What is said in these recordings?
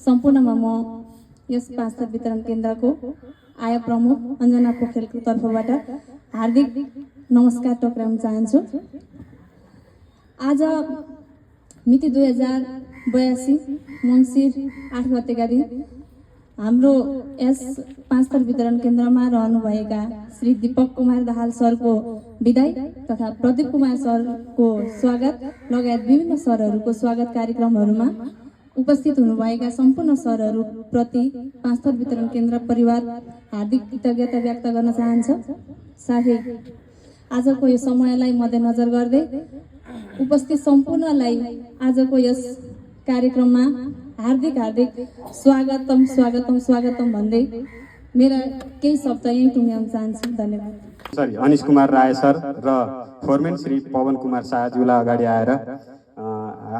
सम्पूर्णमा म यस 5 थर वितरण केन्द्रको आय प्रमुख अञ्जना पोखरेलको तर्फबाट हार्दिक नमस्कार टक्राउन चाहन्छु। आज मिति 2082 मङ्सिर 8 गतेका दिन हाम्रो यस 5 थर वितरण केन्द्रमा रहनुभएका श्री दीपक कुमार दाहाल सरको विदाई तथा प्रदीप कुमार सरको स्वागत लगायत विभिन्न सरहरूको स्वागत कार्यक्रमहरूमा उपस्थित हुनुभएका सम्पूर्ण सरहरूप्रति 5 थर वितरण केन्द्र परिवार हार्दिक कृतज्ञता व्यक्त गर्न चाहन्छ। साथै आजको यो समयलाई मध्यनजर गर्दै उपस्थित सम्पूर्णलाई आजको यस कार्यक्रममा हार्दिक स्वागतम भन्दै मेरा केही शब्द यहीँ टुङ्ग्याउन चाहन्छु। धन्यवाद। अनिश कुमार राय सर र फोरमेन श्री पवन कुमार शाहज्यूलाई अगाडि आएर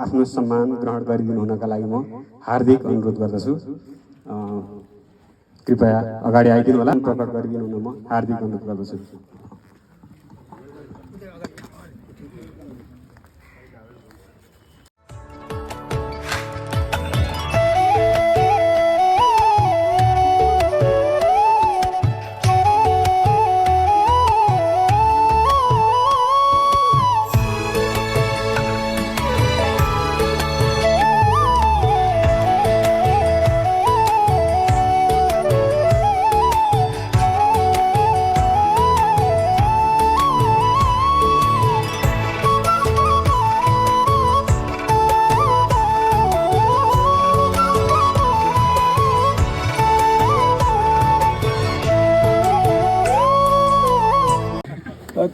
आफ्नो सम्मान ग्रहण गरिदिनु हुनका लागि म हार्दिक अनुरोध गर्दछु। कृपया अगाडि आइदिनु होला, प्रकट गरिदिनु हुन म हार्दिक अनुरोध गर्दछु।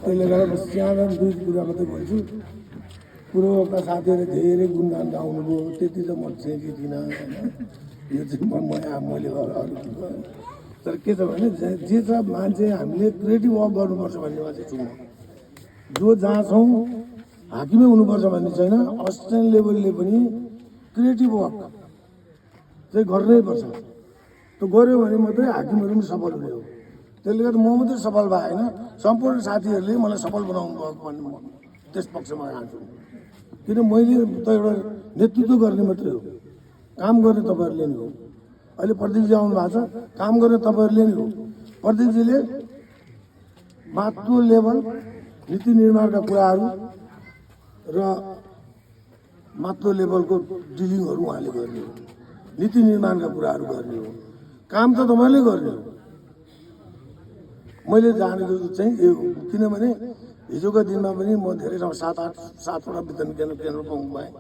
त्यसले गर्दा सानो दुई कुरा मात्रै भन्छु। पूर्वका साथीहरूले धेरै गुणगान गाउनुभयो, त्यति त म चाहिँ थिइनँ होइन। यो चाहिँ मैले तर के छ भने जे छ मान्छे हामीले क्रिएटिभ वर्क गर्नुपर्छ भन्नेमा चाहिँ छु म। जो जहाँ छौँ हाकिमै हुनुपर्छ भन्ने छैन, असिस्टेन्ट लेभलले पनि क्रिएटिभ वर्क चाहिँ गर्नै पर्छ। त्यो गऱ्यो भने मात्रै हाकिमहरू पनि सफल हुने हो। त्यसले गर्दा म मात्रै सफल भएन, सम्पूर्ण साथीहरूले मलाई सफल बनाउनु भएको भन्ने म त्यस पक्षमा चाहन्छु। किन मैले त एउटा नेतृत्व गर्ने मात्रै हो, काम गर्ने तपाईँहरूले नै हो। अहिले प्रदीपजी आउनु भएको छ, काम गर्ने तपाईँहरूले नै हो। प्रदीपजीले माथिल्लो लेभल नीति निर्माणका कुराहरू र माथिल्लो लेभलको डिलिङहरू उहाँले गर्ने हो, नीति निर्माणका कुराहरू गर्ने हो। काम त तपाईँले गर्ने हो। मैले जानेको चाहिँ यो, किनभने हिजोका दिनमा पनि म धेरै ठाउँ 7-8 वितरण केन्द्र पाउँ भएँ।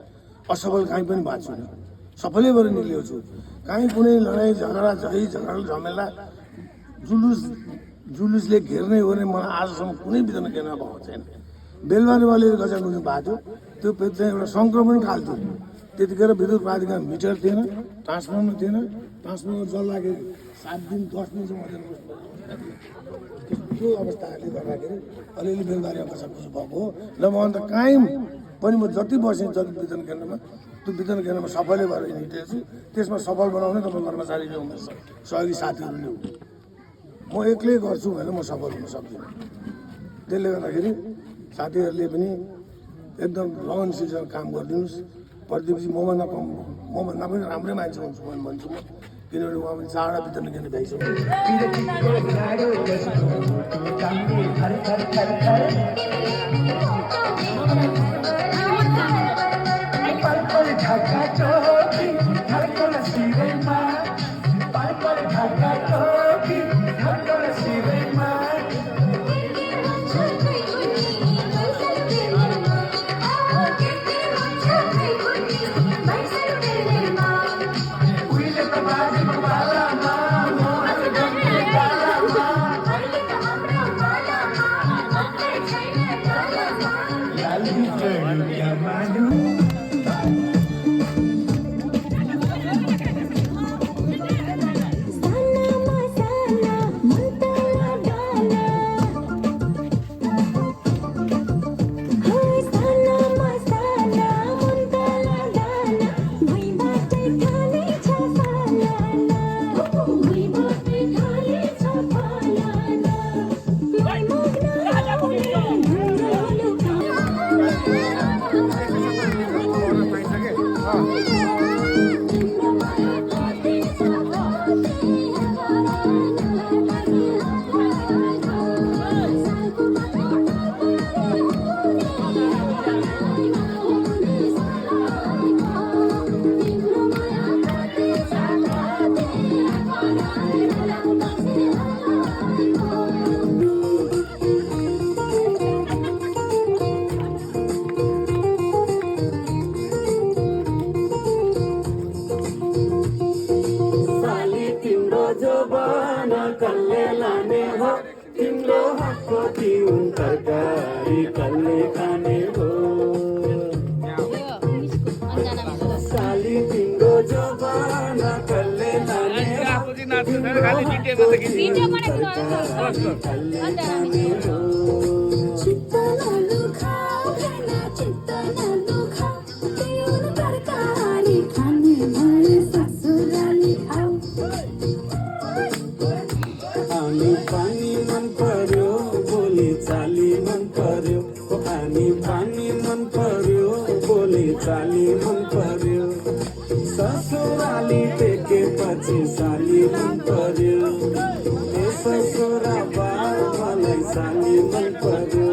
असफल कहीँ पनि भएको छु, सफलै भएर निक्लिएको छु। कहीँ कुनै लडाइँ झगडा झमेला जुलुसले घेर्ने हो भने मलाई आजसम्म कुनै वितरण केन्द्रमा भएको छैन। बेलबारीवाले गजब हुनु भएको थियो, त्यो चाहिँ एउटा सङ्क्रमण काल थियो। त्यतिखेर विद्युत प्राधिकरण मिटर थिएन, ट्रान्सफर्मर थिएन। ट्रान्सफर्मर जल्दाखेरि 7 दिन 10 दिनसम्म त्यो अवस्थाहरूले गर्दाखेरि अलिअलि बेलबारीमा बसाबुसी भएको हो। र म अन्त कायम पनि म जति बसेँ जति वितरण केन्द्रमा, त्यो वितरण केन्द्रमा सफलै भएर हिँडेको छु। त्यसमा सफल बनाउने तपाईँ कर्मचारी नै हुनु, सहयोगी साथीहरू नै हो। म एक्लै गर्छु भने म सफल हुन सक्दिनँ। त्यसले गर्दाखेरि साथीहरूले पनि एकदम लगनशीलसँग काम गरिदिनुहोस्। प्रदीपजी मभन्दा पनि राम्रै मान्छे हुन्छु भन्छु म, किनभने उहाँ पनि 4 वितरण केन्द्र भइसक्यो। कसले खाने हो साली तिम्रो जमाना कसले लाने चित्त नदुखा भैना चित्त नदुखा पिउन तरकारी खाने भए ससुराली आऊ हामी पानी मन पर्यो बोली चाली मन पर्यो हामी पानी मन पर्यो बोली चाली मन पर्यो ससुराली टेकेपछि साली मन पर्यो ए ससुरा बा मलाई साली मन पर्यो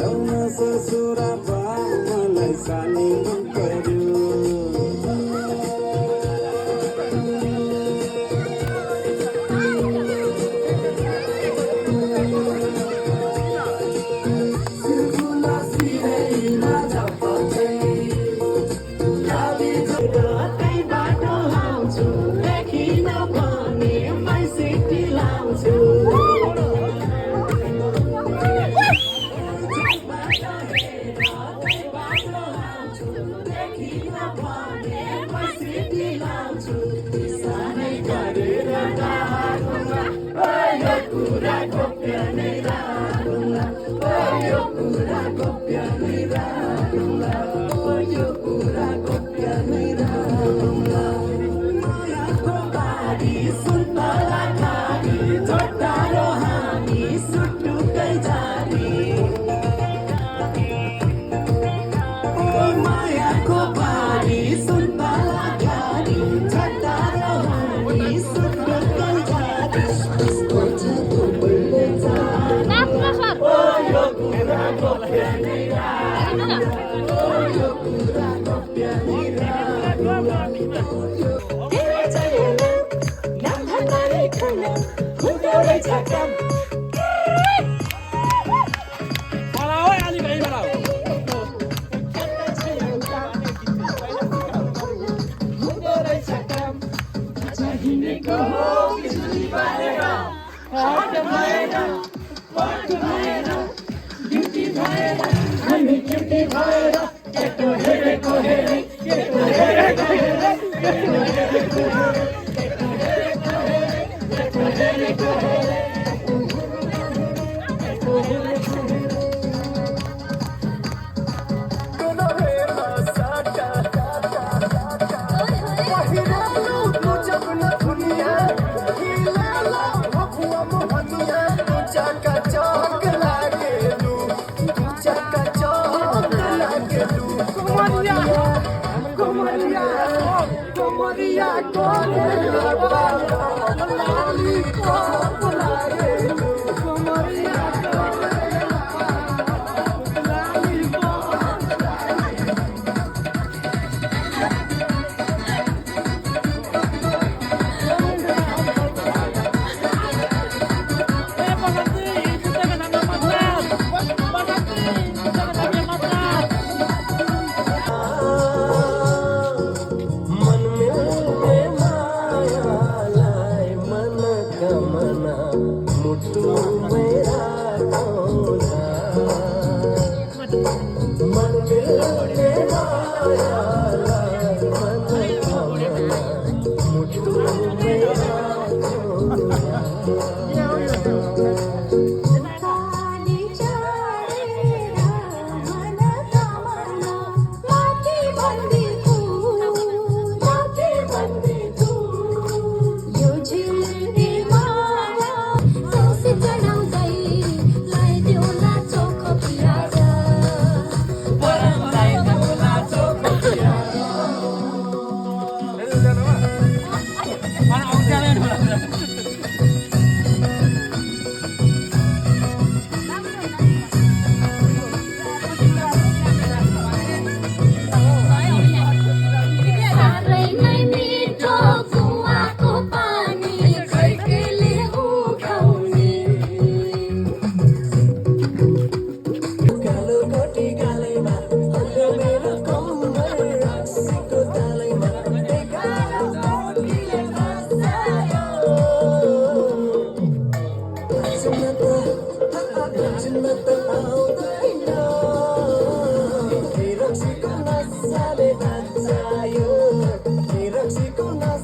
लौन ससुरा बा मलाई साली मन पर्यो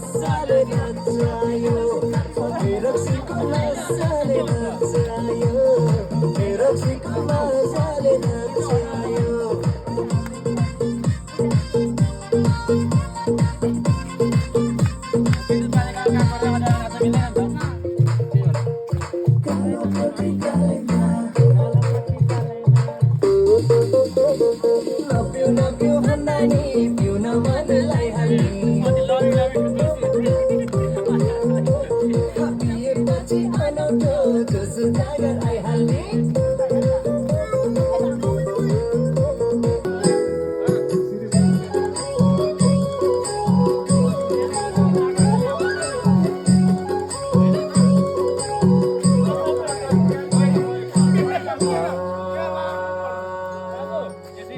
मजाले नचायो मेरो चिको मजाले नचायो मेरो चिको मजाले नचायो नपिउ भन्दा नि पिउन मन पिएपछि अनौठो जोस जागर आइहाल्ने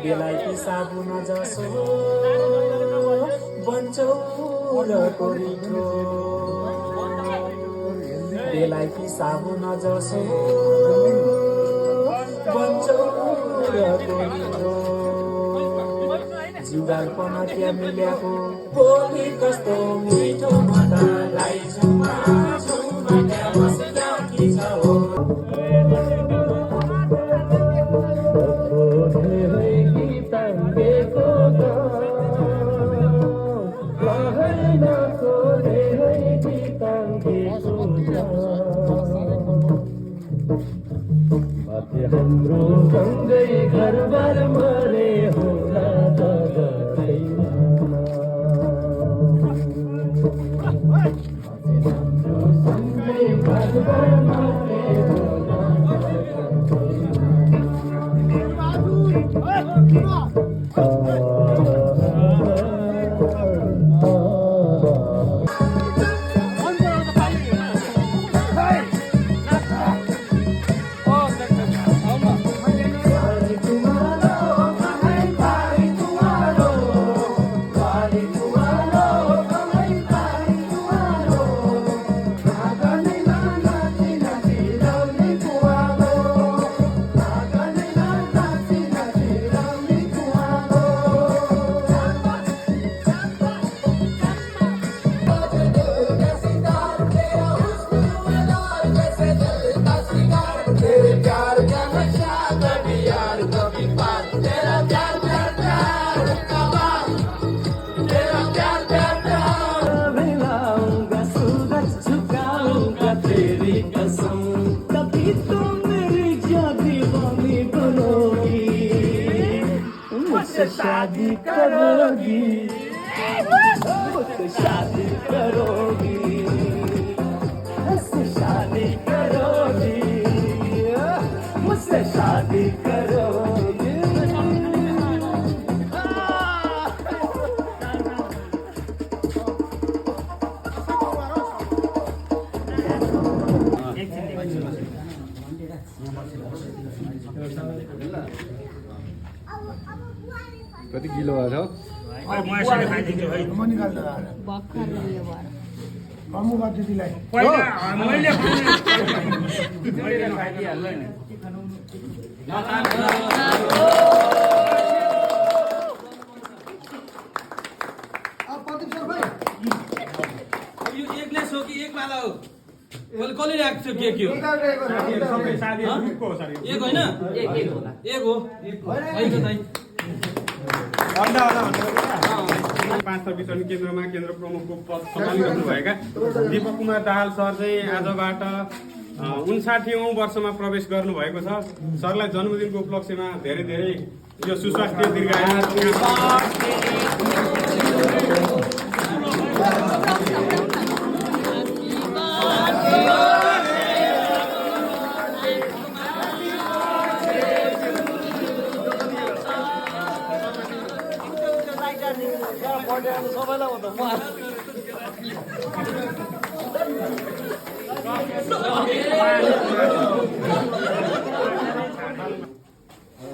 बेलायती साबुन जसो बन्छौ र कोरिठो बेलायती साबुन जसो बन्छौ र कोरिठो जुगाल पनकिया मिल्याको बोली कस्तो मिठो मदलाई झुमा झुमा क्या मस्या कि छ हो हाम्रो सँगै घरबार मरे होला सँगै घरबार मरे शादी करोगी मुझसे शादी करोगी मुझसे शादी करोगी मुझसे शादी करोगी कति किलो भयो पाँच वितरण केन्द्रमा केन्द्र प्रमुखको पद सम्हालिरहनुभएका दीपक कुमार दाहाल सर चाहिँ आजबाट 59औं वर्षमा प्रवेश गर्नुभएको छ। सरलाई जन्मदिनको उपलक्ष्यमा धेरै धेरै यो सुस्वास्थ्य दीर्घायु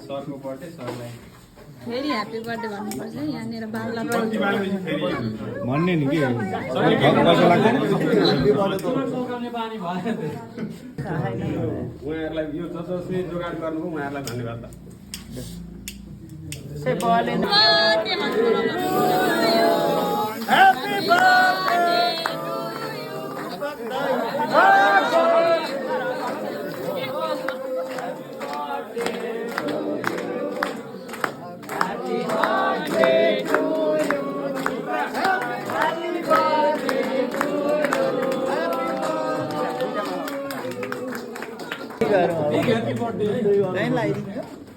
सरको बर्थडे सरलाई फेरि ह्यापी बर्थडे भन्नुपर्छ यहाँनिर बाल्ला भन्ने नि के उहाँहरूलाई यो जसले जोगाड गर्नुभयो उहाँहरूलाई धन्यवाद। Happy birthday!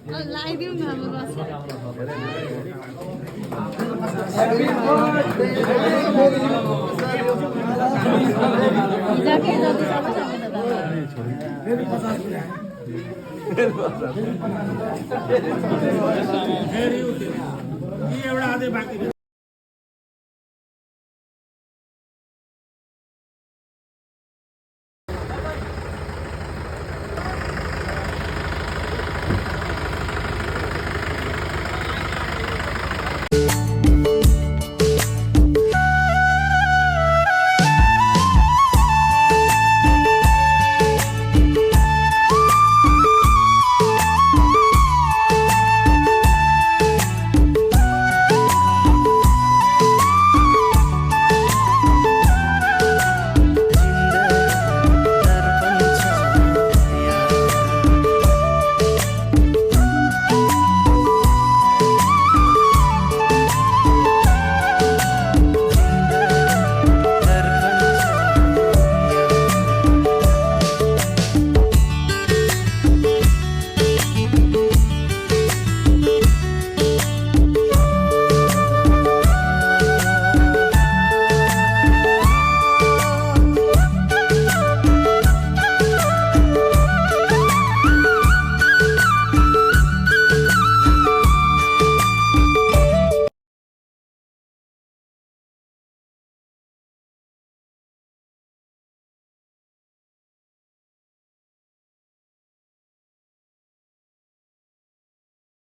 लगाइदिउँ न अब रस। हिजोकै जति सक्छ एउटा अझै बाँकी